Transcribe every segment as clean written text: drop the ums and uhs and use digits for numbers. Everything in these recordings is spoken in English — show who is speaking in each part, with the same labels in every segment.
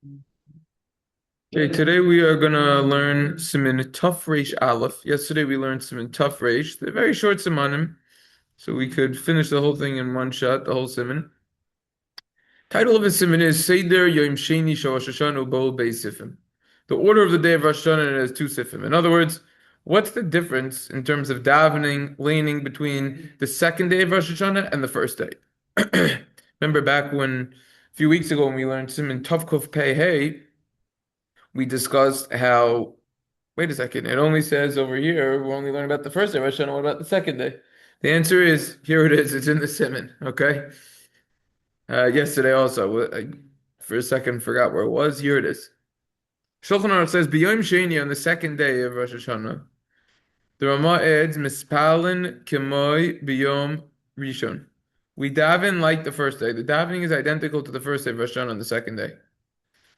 Speaker 1: Okay, today we are gonna learn siman Tuf Reish Aleph. Yesterday we learned siman Tuf Reish. They're very short simanim, so we could finish the whole thing in one shot, the whole siman. Title of the siman is Seder Yom Sheni Shel Rosh Hashanah Bol Beis Sifim. The order of the day of Rosh Hashanah has two sifim. In other words, what's the difference in terms of davening, laning between the second day of Rosh Hashanah and the first day? Remember back when a few weeks ago when we learned siman Tuf Kuf Pei Hey, we discussed how, wait a second, it only says over here, we're only learning about the first day of Rosh Hashanah, what about the second day? The answer is, here it is, it's in the siman, okay? Yesterday also, I for a second forgot where it was, here it is. Shulchan Aruch says, B'yom Sheni, on the second day of Rosh Hashanah, the Rama adds, Mispalin Kemoi B'yom Rishon. We daven like the first day. The davening is identical to the first day of Rosh Hashanah on the second day.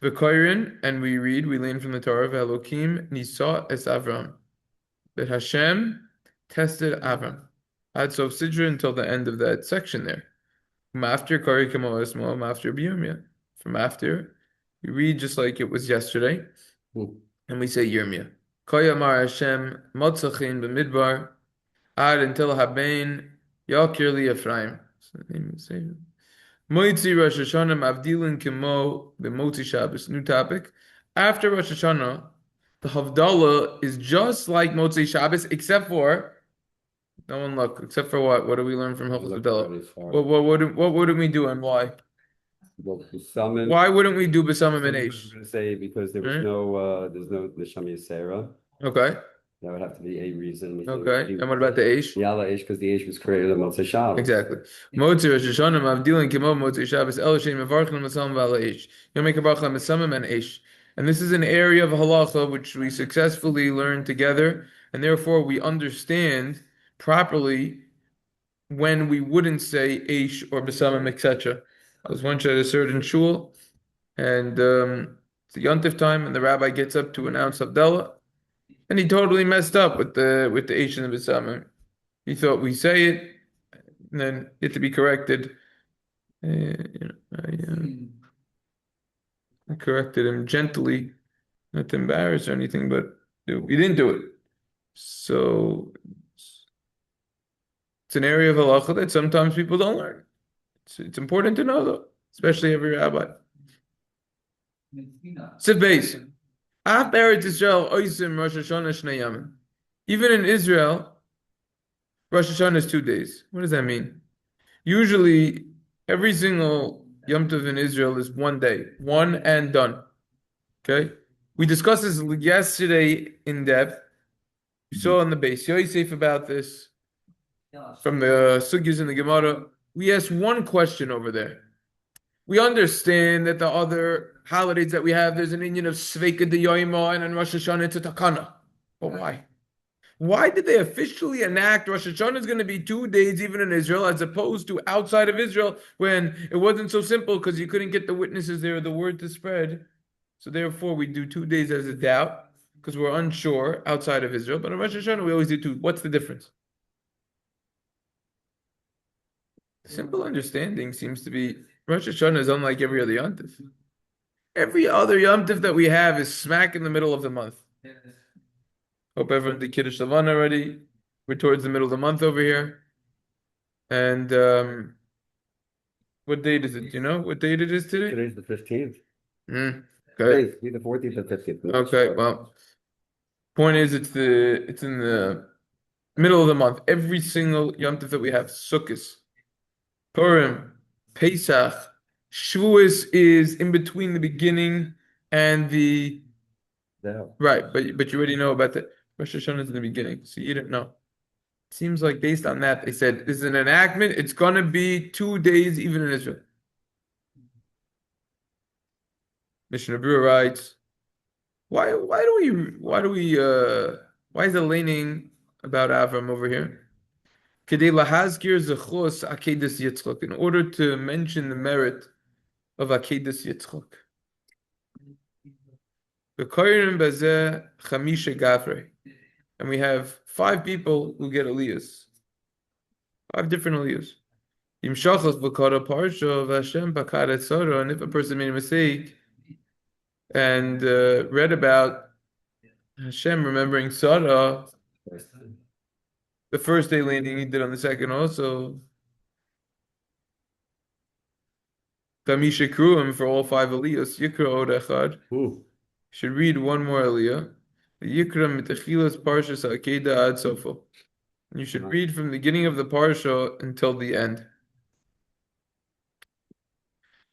Speaker 1: V'koirin, and we read, we learn from the Torah, V'Elokim Nisa es Avram. That Hashem tested Avram. Ad Sof Sidra until the end of that section there. From after Kari Kamo Esmo, after Biyomia. From after, we read just like it was yesterday, and we say Yirmiyah. Koyamar Hashem Motzachin b'midbar Ad until Haben Yakir li Ephraim. Moitzi Rosh Hashanah Mavdilin Kimo b'Motzi Shabbos. New topic. After Rosh Hashanah, the Havdalah is just like Motzi Shabbos, except for no one look. Except for what? What do we learn from Hilchos Havdalah? What wouldn't we do and why?
Speaker 2: Well, summon,
Speaker 1: Why wouldn't we do Besamim and
Speaker 2: I was
Speaker 1: Aish?
Speaker 2: going to say because there was
Speaker 1: Right?
Speaker 2: there's no Neshama Yisera.
Speaker 1: Okay.
Speaker 2: That would have to be a reason. We think
Speaker 1: Okay. And what about the Aish?
Speaker 2: Yalla Ish, because the Ish was created on Motzei Shabbos.
Speaker 1: Exactly. Motzi Rosh Hashanah Mavdilin Kimo Motzi Shabbos El Shem Mevarchim Masam Vala Aish. You'll make a bracha Mesamim and Aish. And this is an area of halacha which we successfully learned together, and therefore we understand properly when we wouldn't say Aish or Besamim, etc. I was once at a certain shul, and it's the Yontif time, and the rabbi gets up to announce Havdalah, and he totally messed up with the Aish and the Besamim. He thought we say it, and then it to be corrected. I corrected him gently, not to embarrass or anything, but he didn't do it. So it's an area of halacha that sometimes people don't learn. It's important to know though, especially every rabbi. Siv Beis. Af Eretz Israel oisim Rosh Hashanah Shnei Yamim. Even in Israel, Rosh Hashanah is 2 days. What does that mean? Usually, every single Yom Tov in Israel is one day, one and done. Okay? We discussed this yesterday in depth. We saw on the base Yosef about this from the Sugyas in the Gemara. We asked one question over there. We understand that the other holidays that we have, there's an Indian of Sveika de Yoima and on Rosh Hashanah it's a Takana. But why? Why did they officially enact Rosh Hashanah is going to be 2 days even in Israel as opposed to outside of Israel when it wasn't so simple because you couldn't get the witnesses there, the word to spread. So therefore we do 2 days as a doubt because we're unsure outside of Israel. But in Rosh Hashanah we always do two. What's the difference? The simple understanding seems to be Rosh Hashanah is unlike every other Yom Tov. Every other Yom Tov that we have is smack in the middle of the month. Hope everyone did Kiddush Lavan already. We're towards the middle of the month over here. And what date is it? Do you know what date it is today?
Speaker 2: Today's the 15th.
Speaker 1: Okay.
Speaker 2: Today's the 14th and 15th.
Speaker 1: Okay, well, point is it's in the middle of the month. Every single Yom Tov that we have, Sukkot, Purim, Pesach, Shavuos is in between the beginning and the right, but you already know about the Rosh Hashanah is in the beginning, so you didn't know. Seems like based on that, they said this is an enactment. It's gonna be 2 days even in Israel. Mishna Berura writes, why is it leaning about Avram over here? Kedei lahazkir zechus akedas Yitzchak, in order to mention the merit of akedas Yitzchak. V'koyrim bazeh chamisha gafrei, and we have 5 people who get aliyahs, 5 different aliyahs. Im shachach v'kara parsha v'Hashem bakar etzara, and if a person made a mistake, and read about Hashem remembering Sarah
Speaker 2: First time.
Speaker 1: the first day landing. He did on the second also. Tamisha Kruim for all five aliyahs. Yikra Od Echad.
Speaker 2: Hmm.
Speaker 1: Should read one more aliyah. Yikra Mitachilas Parshas Akeda Ad Sofo. You should read from the beginning of the parsha until the end.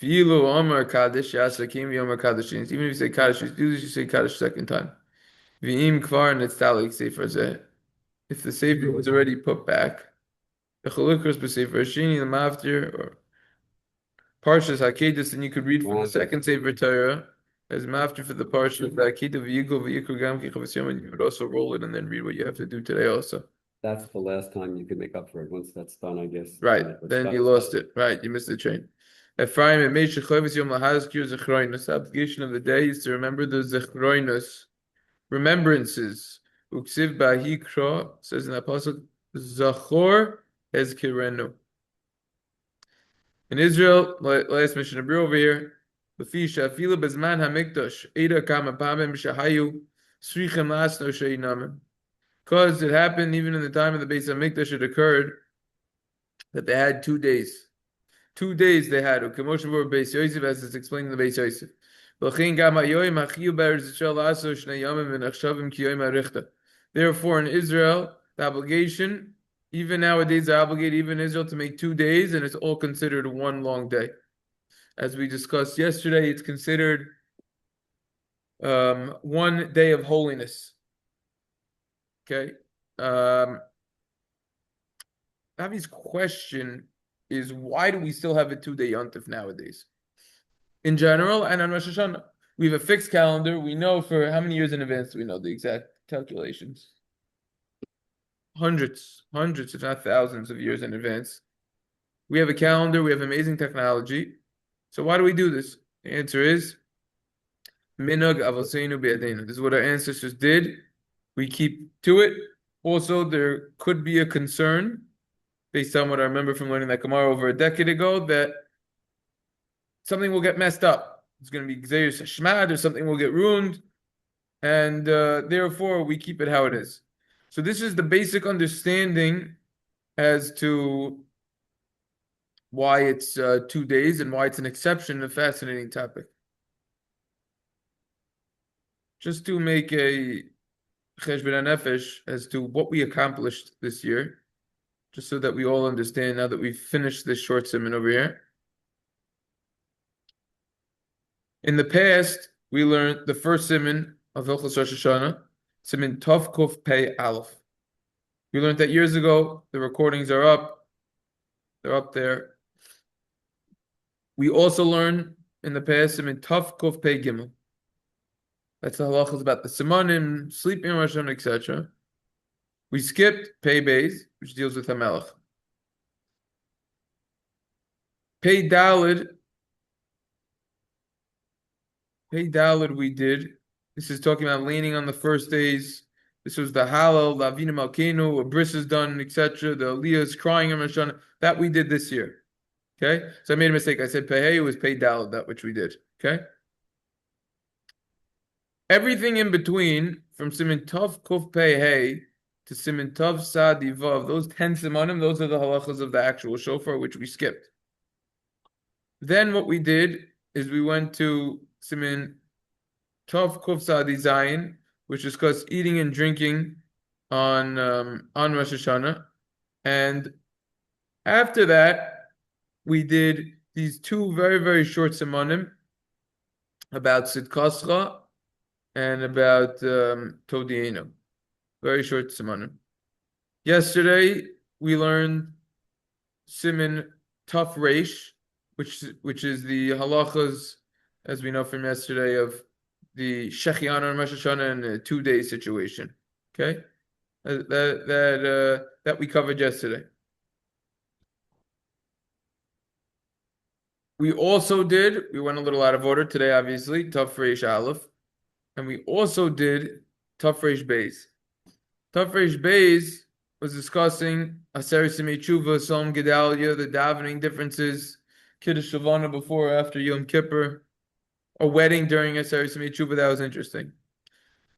Speaker 1: V'ilu Amar Kaddish Yasa Kim Yomar Kaddish. Even if you say Kaddish, you do this, you say Kaddish second time. V'im Kvar Netztalik Sefer Zeh. If the Sefer was already put back, the Chalukros B'Sefer Shini the Maftir or Parshas Hakedus, then you could read from the second Sefer Torah as Maftir for the Parsha of the Hakedah V'Yigol V'Yikru Gam Ki Chavos Yom, and you would also roll it and then read what you have to do today also.
Speaker 2: That's the last time you can make up for it. Once that's done, I guess.
Speaker 1: Right, then you lost it. Right, you missed the train. Ephraim, it made Shechovos Yom Lahazkir Zechroinus. The obligation of the day is to remember the Zechroinus, remembrances. Uksiv Bahikra says in the Apostle, Zachor Ezkirenu. In Israel, last Mishna Berura over here, Befisha Afila Bezman Hamikdash Eda Kama Pamim Shahayu Srichem Lasno Sheinamim. Because it happened even in the time of the Beis Hamikdash, it occurred that they had 2 days. 2 days they had. Ukemosh V'or Beis Yosef, as it's explained in the Beis Yosef. Therefore, in Israel, the obligation, even nowadays, they obligate even Israel to make 2 days, and it's all considered one long day. As we discussed yesterday, it's considered 1 day of holiness. Okay. Avi's question is, why do we still have a 2-day yontif nowadays? In general, and on Rosh Hashana, we have a fixed calendar. We know for how many years in advance do we know the exact calculations? Hundreds, if not thousands of years in advance. We have a calendar. We have amazing technology. So why do we do this? The answer is minhag avoseinu be'adeinu. This is what our ancestors did. We keep to it. Also, there could be a concern, based on what I remember from learning that Gemara over a decade ago, that something will get messed up. It's going to be Gzeirus Hashmad, or something will get ruined, and therefore we keep it how it is. So this is the basic understanding as to why it's 2 days and why it's an exception, a fascinating topic. Just to make a cheshbon nefesh as to what we accomplished this year, just so that we all understand now that we've finished this short siman over here. In the past, we learned the first siman of Hilchos Rosh Hashana, siman Tov Kuf Pei Aleph. We learned that years ago. The recordings are up. They're up there. We also learned in the past siman Tov Kuf Pei Gimel. That's the halachas about the simanim, sleeping in Rosh Hashanah, etc. We skipped Pei Beis, which deals with Hamelech. Pei Dalid we did. This is talking about leaning on the first days. This was the Halal, the Avinu Malkeinu, a bris is done, etc. The Aliyah is crying in Rosh Hashanah. That we did this year. Okay? So I made a mistake. I said Pei, it was Pei Dalid, that which we did. Okay? Everything in between, from Siman Tov Kuf Pei Hey to Siman Tov Sa Divav, those 10 simanim, those are the halachas of the actual shofar, which we skipped. Then what we did is we went to Siman Tov Kuf Sa Di Zayin, which discussed eating and drinking on Rosh Hashanah, and after that we did these 2 very, very short simanim about Sidkascha and about Todienu. Very short simanim. Yesterday we learned siman Tuf Reish, which is the halachas, as we know from yesterday, of the Shechiana and Rosh Hashanah in a 2-day situation. Okay, that we covered yesterday. We also did. We went a little out of order today, obviously. Tuf Reish Aleph, and we also did Tuf Reish Beis. Tuf Reish Beis was discussing Aser Simei Tshuva, Psalm Gedalia, the davening differences, Kiddush Shavana before or after Yom Kippur, a wedding during a Aseret Tshuva. That was interesting.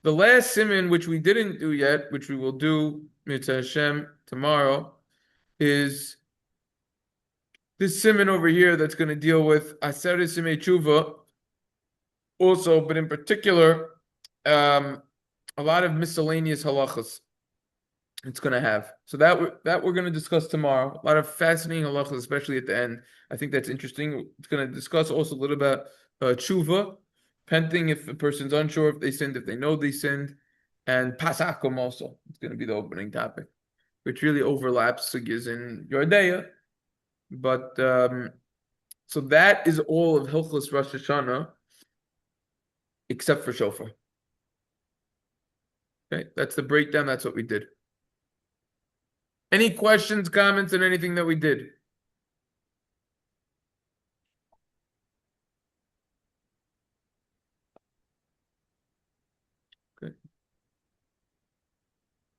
Speaker 1: The last siman, which we didn't do yet, which we will do Mitzvah Hashem tomorrow, is this siman over here that's going to deal with Aseret Tshuva also, but in particular, a lot of miscellaneous halachas it's going to have. So that we're going to discuss tomorrow. A lot of fascinating halachas, especially at the end. I think that's interesting. It's going to discuss also a little about tshuva, repenting if a person's unsure if they sinned, if they know they sinned, and pasakum also. It's going to be the opening topic, which really overlaps sugyas in Yordeya. But so that is all of Hilchos Rosh Hashanah, except for shofar. Okay, that's the breakdown. That's what we did. Any questions, comments, on anything that we did? Okay.